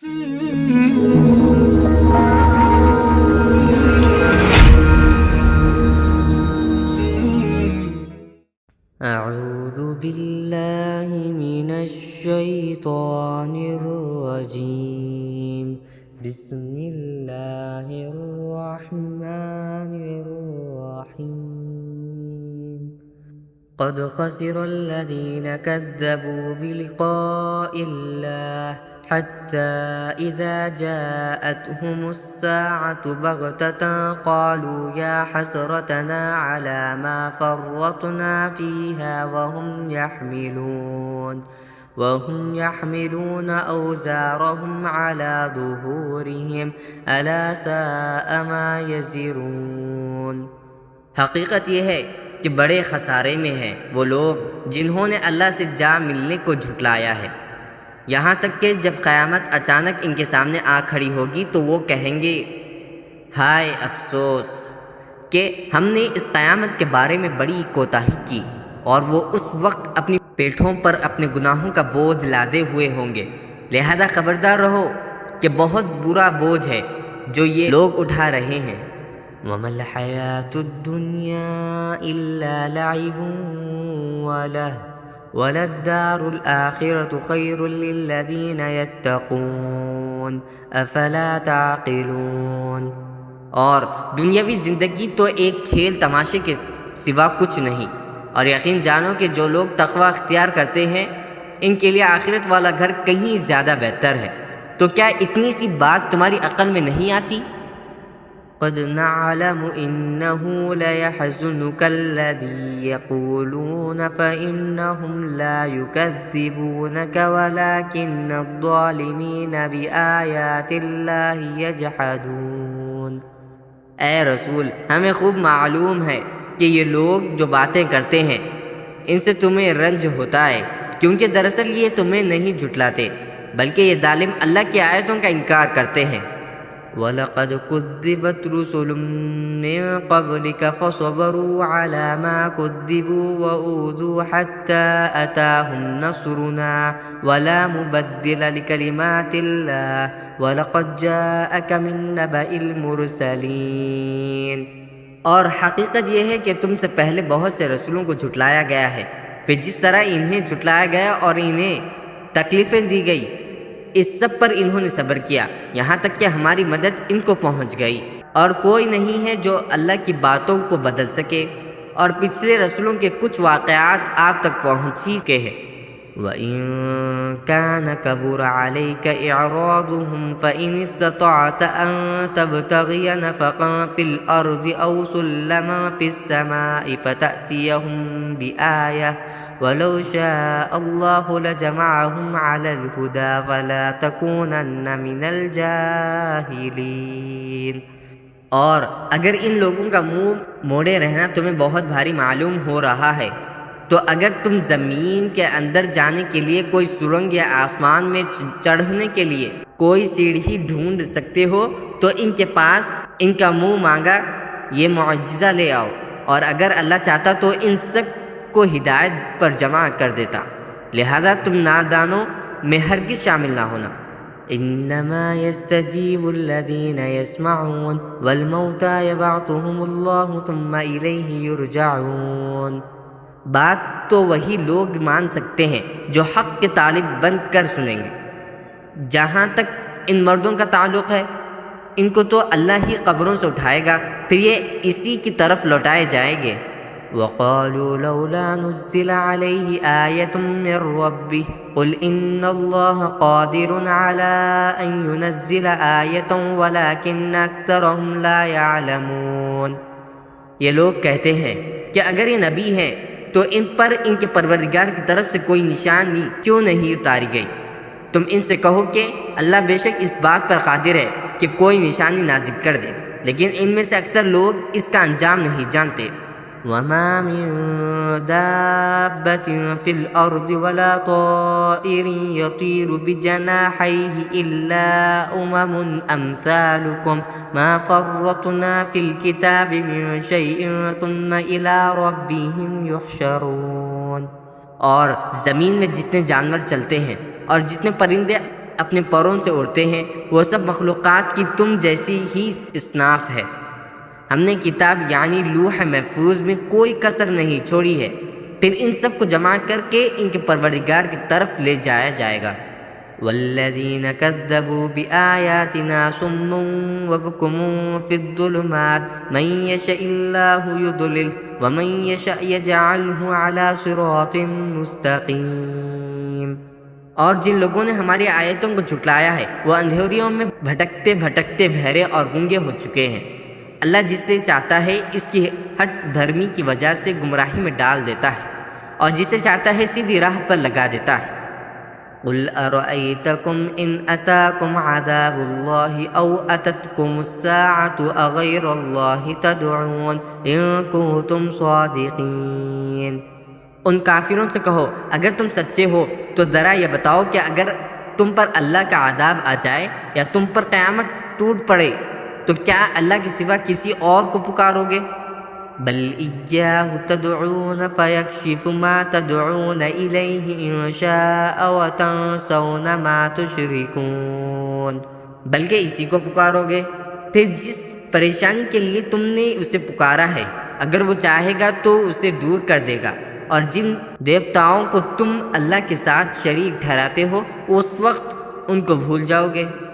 أعوذ بالله من الشيطان الرجيم بسم الله الرحمن الرحيم قد خسر الذين كذبوا بلقاء الله حتى إذا جاءتهم الساعة بغتة قالوا يا حسرتنا على ما فرطنا فيها وهم يحملون أوزارهم على ظهورهم ألا ساء ما يزرون۔ حقیقت یہ ہے کہ بڑے خسارے میں ہیں وہ لوگ جنہوں نے اللہ سے جا ملنے کو جھٹلایا ہے، یہاں تک کہ جب قیامت اچانک ان کے سامنے آ کھڑی ہوگی تو وہ کہیں گے ہائے افسوس کہ ہم نے اس قیامت کے بارے میں بڑی کوتاہی کی، اور وہ اس وقت اپنی پیٹھوں پر اپنے گناہوں کا بوجھ لادے ہوئے ہوں گے۔ لہذا خبردار رہو کہ بہت برا بوجھ ہے جو یہ لوگ اٹھا رہے ہیں۔ وَمَا الْحَيَاةُ الدُّنْيَا إِلَّا لَعِبٌ وَلَلدَّارُ الْآخِرَةُ خَيْرٌ لِّلَّذِينَ يَتَّقُونَ أَفَلَا تَعْقِلُونَ۔ اور دنیاوی زندگی تو ایک کھیل تماشے کے سوا کچھ نہیں، اور یقین جانو کہ جو لوگ تقوی اختیار کرتے ہیں ان کے لیے آخرت والا گھر کہیں زیادہ بہتر ہے۔ تو کیا اتنی سی بات تمہاری عقل میں نہیں آتی؟ قد نعلم إنه ليحزنك الذي يقولون فإنهم لا يكذبونك ولكن الظالمين بآيات الله يجحدون۔ اے رسول، ہمیں خوب معلوم ہے کہ یہ لوگ جو باتیں کرتے ہیں ان سے تمہیں رنج ہوتا ہے، کیونکہ دراصل یہ تمہیں نہیں جھٹلاتے بلکہ یہ ظالم اللہ کی آیتوں کا انکار کرتے ہیں۔ وَلَقَدْ كُذِّبَتْ رُسُلٌ مِّن قَبْلِكَ فَصَبَرُوا عَلَى مَا كُذِّبُوا وَأُوذُوا حَتَّى أَتَاهُمْ نَصْرُنَا وَلَا مُبَدِّلَ لِكَلِمَاتِ اللَّهِ وَلَقَدْ جَاءَكَ مِن نَّبَإِ الْمُرْسَلِينَ۔ اور حقیقت یہ ہے کہ تم سے پہلے بہت سے رسولوں کو جھٹلایا گیا ہے، پھر جس طرح انہیں جھٹلایا گیا اور انہیں تکلیفیں دی گئی، اس سب پر انہوں نے صبر کیا یہاں تک کہ ہماری مدد ان کو پہنچ گئی، اور کوئی نہیں ہے جو اللہ کی باتوں کو بدل سکے، اور پچھلے رسولوں کے کچھ واقعات آپ تک پہنچ ہی کے ہیں۔ وَإِن كَانَ كَبُرَ عَلَيْكَ إِعْرَاضُهُمْ فَإِنِ اسْتَطَعْتَ أَن تَبْتَغِيَ نَفَقًا فِي الْأَرْضِ أَوْ سُلَّمًا فِي السَّمَاءِ فَتَأْتِيَهُم بِآيَةٍ وَلَوْ شَاءَ اللَّهُ لَجَمَعَهُمْ عَلَى الْهُدَى فَلَا تَكُونَنَّ مِنَ الْجَاهِلِينَ۔ اور اگر ان لوگوں کا منہ موڑے رہنا تمہیں بہت بھاری معلوم ہو رہا ہے تو اگر تم زمین کے اندر جانے کے لیے کوئی سرنگ یا آسمان میں چڑھنے کے لیے کوئی سیڑھی ڈھونڈ سکتے ہو تو ان کے پاس ان کا منہ مانگا یہ معجزہ لے آؤ، اور اگر اللہ چاہتا تو ان سب کو ہدایت پر جمع کر دیتا، لہذا تم نادانوں میں ہرگز شامل نہ ہونا۔ انما يستجيب الذين يسمعون والموتى يبعثهم الله ثم إليه يرجعون۔ بات تو وہی لوگ مان سکتے ہیں جو حق کے طالب بن کر سنیں گے۔ جہاں تک ان مردوں کا تعلق ہے، ان کو تو اللہ ہی قبروں سے اٹھائے گا، پھر یہ اسی کی طرف لوٹائے جائیں گے۔ وَقَالُوا لَوْلَا نُزِّلَ عَلَيْهِ آيَةٌ مِّن رَّبِّهِ قُلْ إِنَّ اللَّهَ قَادِرٌ عَلَىٰ أَن يُنَزِّلَ آيَةً وَلَٰكِنَّ أَكْثَرَهُمْ لَا يَعْلَمُونَ۔ یہ لوگ کہتے ہیں کہ اگر یہ نبی ہیں تو ان پر ان کے پروردگار کی طرف سے کوئی نشانی کیوں نہیں اتاری گئی؟ تم ان سے کہو کہ اللہ بے شک اس بات پر قادر ہے کہ کوئی نشانی نازل کر دے، لیکن ان میں سے اکثر لوگ اس کا انجام نہیں جانتے۔ وَمَا مِن دَابَّةٍ فِي الْأَرْضِ وَلَا طَائِرٍ يَطِيرُ بِجَنَاحَيْهِ إِلَّا أُمَمٌ أَمْثَالُكُمْ مَا فَرَّطْنَا فِي الْكِتَابِ مِن شَيْءٍ ثُمَّ إِلَىٰ رَبِّهِمْ يُحْشَرُونَ۔ اور زمین میں جتنے جانور چلتے ہیں اور جتنے پرندے اپنے پروں سے اڑتے ہیں، وہ سب مخلوقات کی تم جیسی ہی اصناف ہے۔ ہم نے کتاب یعنی لوح محفوظ میں کوئی کسر نہیں چھوڑی ہے، پھر ان سب کو جمع کر کے ان کے پروردگار کی طرف لے جایا جائے گا۔ والذین کذبوا بآیاتنا صم وبکم فی الظلمات من یشاء اللہ یضلل ومن یشاء یجعلہ علی صراط مستقیم۔ اور جن لوگوں نے ہماری آیتوں کو جھٹلایا ہے وہ اندھیریوں میں بھٹکتے بھٹکتے بہرے اور گونگے ہو چکے ہیں۔ اللہ جس سے چاہتا ہے اس کی ہٹ دھرمی کی وجہ سے گمراہی میں ڈال دیتا ہے اور جسے چاہتا ہے سیدھی راہ پر لگا دیتا ہے۔ قل ارأیتکم ان اتاکم عذاب اللہ او اتتکم الساعة اغیر اللہ تدعون ان کنتم صادقین۔ ان کافروں سے کہو اگر تم سچے ہو تو ذرا یہ بتاؤ کہ اگر تم پر اللہ کا عذاب آ جائے یا تم پر قیامت ٹوٹ پڑے تو کیا اللہ کے سوا کسی اور کو پکارو گے؟ بل ایاہ تدعون فیکشف ما تدعون الیہ ان شاء وتنسون ما تشرکون۔ بلکہ اسی کو پکارو گے، پھر جس پریشانی کے لیے تم نے اسے پکارا ہے اگر وہ چاہے گا تو اسے دور کر دے گا، اور جن دیوتاؤں کو تم اللہ کے ساتھ شریک ٹھہراتے ہو اس وقت ان کو بھول جاؤ گے۔